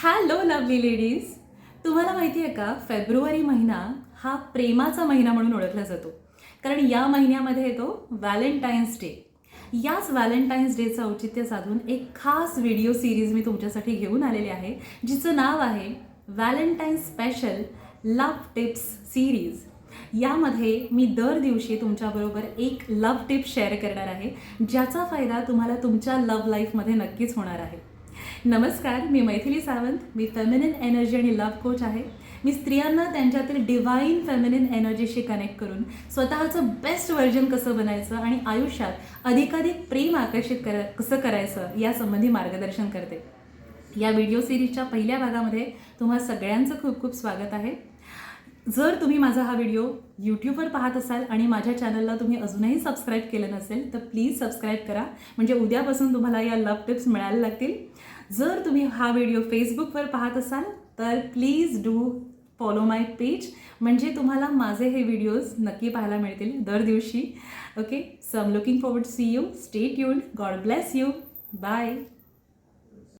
Hello lovely ladies. तुम्हाला माहिती आहे का, फेब्रुवारी महिना हा प्रेमाचा महिना म्हणून ओळखला जातो. कारण या महिन्यामध्ये येतो व्हॅलेंटाईन्स डे. याच व्हॅलेंटाईन्स डेचं औचित्य साधून एक खास व्हिडिओ सिरीज मी तुमच्यासाठी घेऊन आलेली आहे, जिचं नाव आहे Valentine's special love tips series. यामध्ये मी दर दिवशी तुमच्याबरोबर एक लव्ह टिप शेअर करणार आहे, ज्याचा फायदा तुम्हाला तुमच्या लव्ह लाईफमध्ये नक्कीच होणार आहे. नमस्कार, मी मैथिली सावंत. मी फेमिनिन एनर्जी आणि लव्ह कोच आहे. मी स्त्रियांना त्यांच्यातील डिवाईन फेमिनिन एनर्जीशी कनेक्ट करून स्वतःचं बेस्ट व्हर्जन कसं बनायचं आणि आयुष्यात अधिकाधिक प्रेम आकर्षित कसं करायचं यासंबंधी मार्गदर्शन करते. या व्हिडिओ सिरीजच्या पहिल्या भागामध्ये तुम्हा सगळ्यांचं खूप खूप स्वागत आहे. जर तुम्ही माझा हा व्हिडिओ यूट्यूबवर पाहत असाल आणि माझ्या चॅनलला तुम्ही अजूनही सबस्क्राईब केलं नसेल तर प्लीज सबस्क्राईब करा, म्हणजे उद्यापासून तुम्हाला या लव्ह टिप्स मिळायला लागतील. जर तुम्ही हा व्हिडिओ फेसबुकवर पाहत असाल तर please do follow my page, म्हणजे तुम्हाला माझे हे व्हिडिओज नक्की पाहायला मिळतील दर दिवशी. Okay, so I am looking forward to see you. Stay tuned. God bless you. Bye.